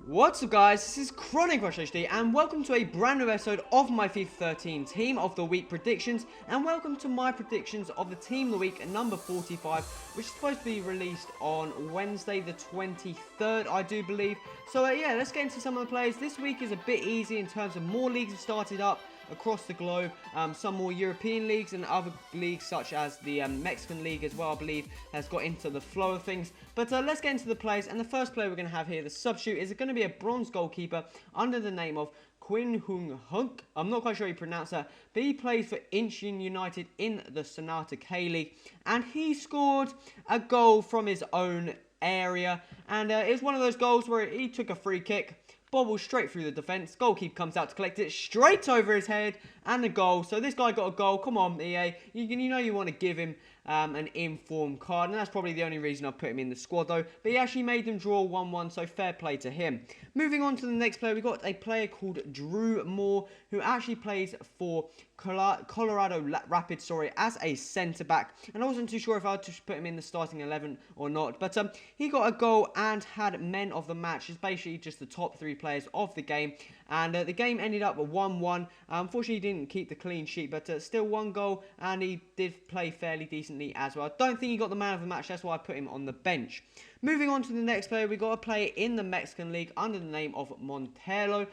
What's up guys, this is Chronic Rush HD and welcome to a brand new episode of my FIFA 13 Team of the Week predictions, and welcome to my predictions of the Team of the Week number 45, which is supposed to be released on Wednesday the 23rd, I do believe. So yeah, let's get into some of the players. This week is a bit easy in terms of more leagues have started up across the globe, some more European leagues and other leagues such as the Mexican League as well, I believe, has got into the flow of things. But let's get into the players, and the first player we're going to have here, the substitute, is going to be a bronze goalkeeper under the name of Quinn Hung Hunk. I'm not quite sure how you pronounce that, but he plays for Incheon United in the Sonata K-League, and he scored a goal from his own area, and it was one of those goals where he took a free kick, bobbles straight through the defence, goalkeeper comes out to collect it straight over his head, and a goal. So this guy got a goal. Come on, EA, you know you want to give him an informed card, and that's probably the only reason I put him in the squad though, but he actually made them draw 1-1, so fair play to him. Moving on to the next player, we've got a player called Drew Moore, who actually plays for Colorado Rapids, as a centre-back, and I wasn't too sure if I had to put him in the starting 11 or not, but he got a goal and had men of the match. It's basically just the top three players of the game, and the game ended up 1-1. Unfortunately, he didn't keep the clean sheet, but still one goal, and he did play fairly decently as well. I don't think he got the man of the match, that's why I put him on the bench. Moving on to the next player, we got a player in the Mexican League under the name of Montelo.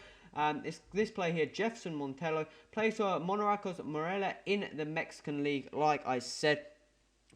This player here, Jefferson Montelo, plays for Monarcas Morelia in the Mexican League, like I said.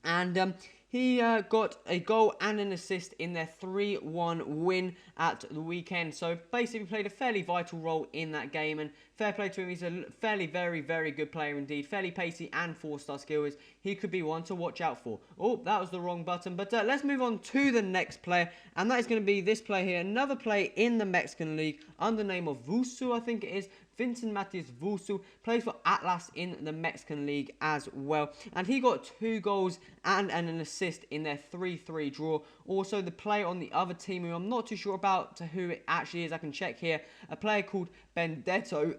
And he got a goal and an assist in their 3-1 win at the weekend. So basically played a fairly vital role in that game, and fair play to him. He's a fairly, very good player indeed. Fairly pacey and 4-star skills. He could be one to watch out for. Oh, that was the wrong button. But let's move on to the next player, and that is going to be this player here. Another player in the Mexican League under the name of Vusu, I think it is. Vincent Matias Vusu plays for Atlas in the Mexican League as well, and he got 2 goals and an assist in their 3-3 draw. Also, the player on the other team, who I'm not too sure about who it actually is, I can check here, a player called Benedetto.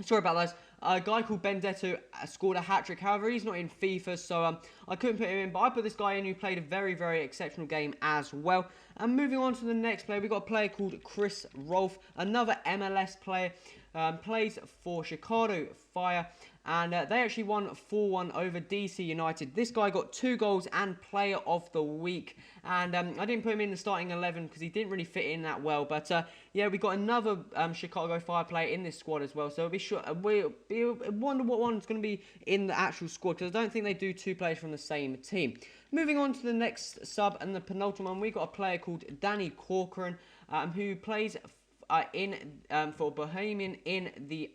Sorry about that. A guy called Benedetto scored a hat-trick. However, he's not in FIFA, so I couldn't put him in. But I put this guy in who played a very exceptional game as well. And moving on to the next player, we've got a player called Chris Rolfe, another MLS player. Plays for Chicago Fire, and they actually won 4-1 over DC United. This guy got 2 goals and player of the week, and I didn't put him in the starting 11 because he didn't really fit in that well, but yeah, we got another Chicago Fire player in this squad as well, so it'll be sure, we wonder what one's going to be in the actual squad, because I don't think they do 2 players from the same team. Moving on to the next sub and the penultimate one, we got a player called Danny Corcoran, who plays for Bohemian in the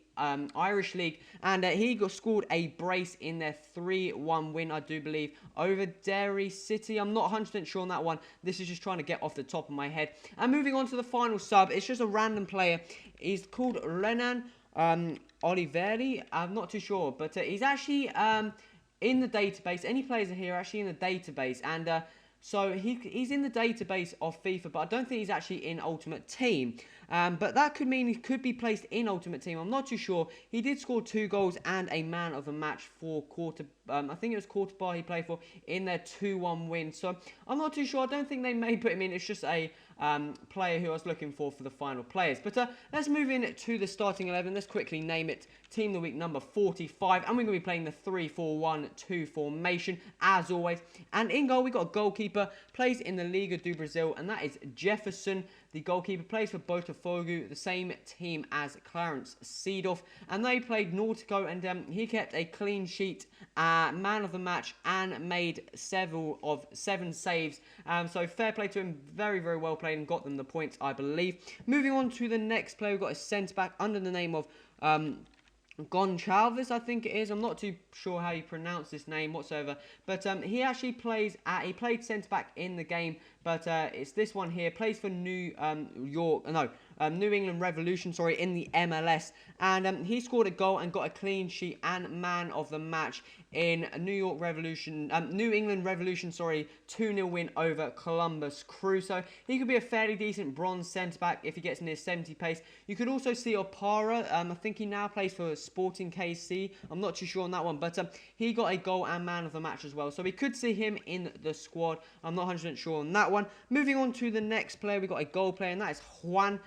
Irish League, and he scored a brace in their 3-1 win, I do believe, over Derry City. I'm not 100% sure on that one. This is just trying to get off the top of my head. And moving on to the final sub, it's just a random player. He's called Renan Oliveri. I'm not too sure, but he's actually in the database. Any players here are actually in the database, and so he's in the database of FIFA, but I don't think he's actually in Ultimate Team. But that could mean he could be placed in Ultimate Team. I'm not too sure. He did score 2 goals and a man of the match for I think it was Quarterbar he played for in their 2-1 win. So I'm not too sure. I don't think they may put him in. It's just a player who I was looking for the final players. But let's move in to the starting 11. Let's quickly name it Team of the Week number 45. And we're going to be playing the 3-4-1-2 formation as always. And in goal, we got a goalkeeper, plays in the Liga do Brazil, and that is Jefferson. The goalkeeper plays for Botafogo, the same team as Clarence Seedorf, and they played Nautico, and he kept a clean sheet, man of the match, and made 7 saves. So fair play to him, very well played, and got them the points, I believe. Moving on to the next player, we've got a centre-back under the name of Goncalves, I think it is. I'm not too sure how you pronounce this name whatsoever, but he actually played centre back in the game, but it's this one here. Plays for New England Revolution, sorry, in the MLS. And he scored a goal and got a clean sheet and man of the match in New England Revolution, sorry, 2-0 win over Columbus Crew. So he could be a fairly decent bronze centre-back if he gets near 70 pace. You could also see Opara. I think he now plays for Sporting KC. I'm not too sure on that one, but he got a goal and man of the match as well. So we could see him in the squad. I'm not 100% sure on that one. Moving on to the next player, we got a goal player, and that is Juan.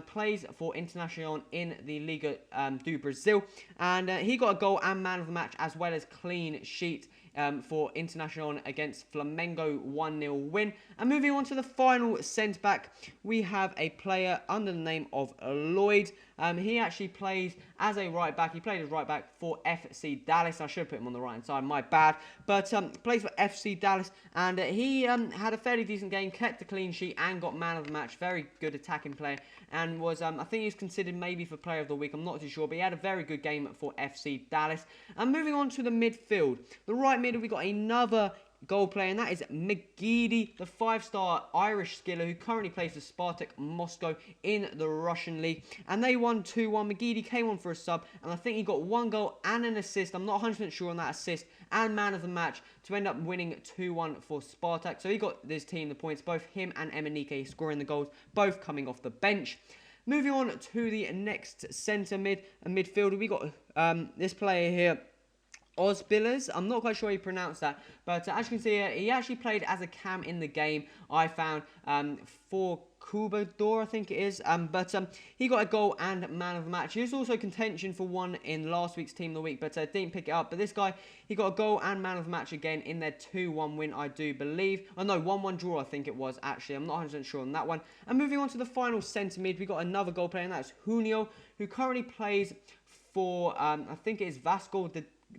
Plays for Internacional in the Liga do Brazil, and he got a goal and man of the match as well as clean sheet for Internacional against Flamengo 1-0 win. And moving on to the final centre-back, we have a player under the name of Lloyd. He actually plays as a right-back. He played as right-back for FC Dallas. I should have put him on the right-hand side, my bad. But plays for FC Dallas, and he had a fairly decent game, kept a clean sheet, and got man of the match. Very good attacking player, and was, I think he was considered maybe for player of the week. I'm not too sure, but he had a very good game for FC Dallas. And moving on to the midfield. The right middle, we got another goal player, and that is McGeady, the 5-star Irish skiller who currently plays for Spartak Moscow in the Russian league. And they won 2-1. McGeady came on for a sub, and I think he got 1 goal and an assist. I'm not 100% sure on that assist, and man of the match to end up winning 2-1 for Spartak. So he got this team the points, both him and Emenike scoring the goals, both coming off the bench. Moving on to the next centre midfielder, we got this player here, Ozbilas. I'm not quite sure how you pronounce that, but as you can see here, he actually played as a cam in the game, I found, for Cubador, I think it is, but he got a goal and man of the match. He was also contention for one in last week's Team of the Week, but didn't pick it up. But this guy, he got a goal and man of the match again in their 2-1 win, I do believe. Oh no, 1-1 draw, I think it was, actually. I'm not 100% sure on that one. And moving on to the final centre mid, we got another goal player, and that's Junio, who currently plays for, I think it is Vasco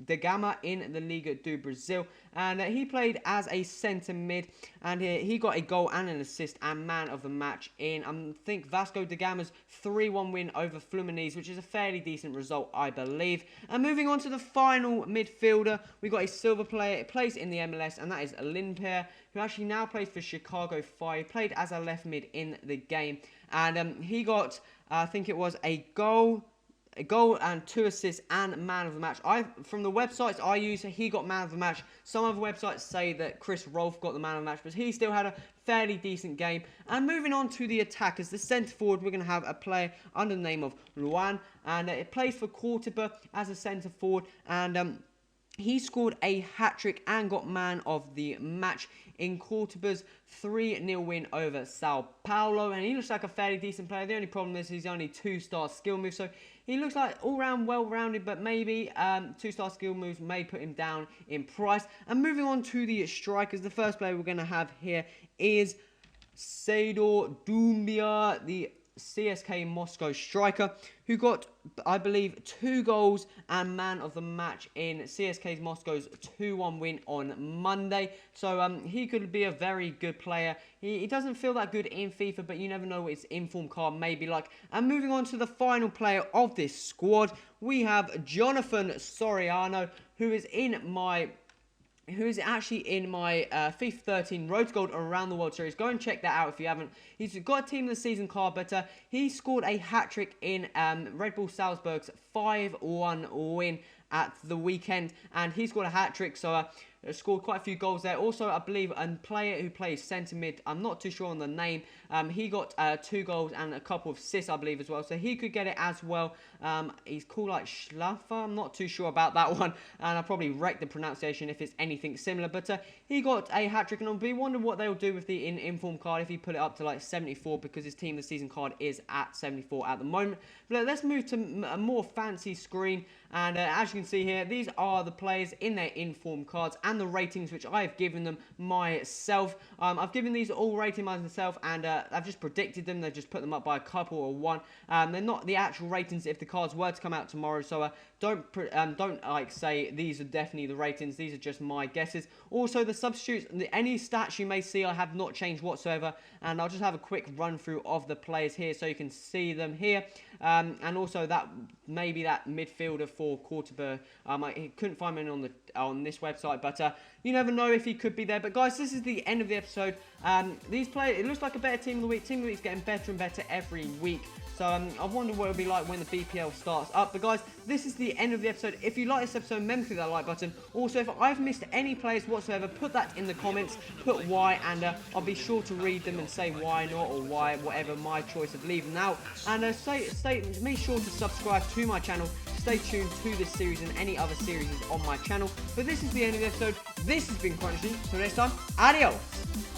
da Gama in the Liga do Brazil, and he played as a centre mid, and he got a goal and an assist and man of the match in, I think, Vasco da Gama's 3-1 win over Fluminense, which is a fairly decent result, I believe. And moving on to the final midfielder, we got a silver player. It plays in the MLS, and that is Olympia, who actually now plays for Chicago Fire. He played as a left mid in the game, and he got, I think it was a goal and 2 assists and man of the match. From the websites I use, he got man of the match. Some other websites say that Chris Rolfe got the man of the match, but he still had a fairly decent game. And moving on to the attackers, the centre forward, we're going to have a player under the name of Luan, and it plays for Cordoba as a centre forward, and he scored a hat-trick and got man of the match in Cordoba's 3-0 win over Sao Paulo. And he looks like a fairly decent player. The only problem is he's only 2-star skill moves. So he looks like all-round well-rounded, but maybe 2-star skill moves may put him down in price. And moving on to the strikers, the first player we're going to have here is Sejdo Doumbia, the CSK Moscow striker, who got, I believe, 2 goals and man of the match in CSK Moscow's 2-1 win on Monday. So he could be a very good player. He doesn't feel that good in FIFA, but you never know what his inform card may be like. And moving on to the final player of this squad, we have Jonathan Soriano, who is actually in my FIFA 13 Road to Gold Around the World Series. Go and check that out if you haven't. He's got a Team of the Season card, but he scored a hat-trick in Red Bull Salzburg's 5-1 win at the weekend, and he scored a hat-trick, so scored quite a few goals there. Also, I believe a player who plays centre mid, I'm not too sure on the name, he got 2 goals and a couple of assists, I believe, as well, so he could get it as well. He's called like Schlaffer, I'm not too sure about that one, and I probably wrecked the pronunciation if it's anything similar, but he got a hat-trick, and I'll be wondering what they'll do with the inform card if he put it up to like 74, because his Team of the Season card is at 74 at the moment. But let's move to a more fancy screen, and as you can see here, these are the players in their inform cards and the ratings which I have given them myself. I've given these all rating myself, and I've just predicted them. They've just put them up by a couple or one. They're not the actual ratings if the cards were to come out tomorrow, so don't like say these are definitely the ratings. These are just my guesses. Also, the substitutes, any stats you may see, I have not changed whatsoever, and I'll just have a quick run through of the players here so you can see them here. and also that maybe that midfielder for Quarterberg. I couldn't find him on this website, but you never know if he could be there. But guys, this is the end of the episode. These players, it looks like a better team of the week. Team of the week's getting better and better every week. So I wonder what it'll be like when the BPL starts up. But guys, this is the end of the episode. If you like this episode, remember to click that like button. Also, if I've missed any players whatsoever, put that in the comments. Put why, and I'll be sure to read them and say why not, or why, whatever my choice of leaving out. And make sure to subscribe to my channel. Stay tuned to this series and any other series on my channel. But this is the end of the episode. This has been Crunchy. Till next time, adios.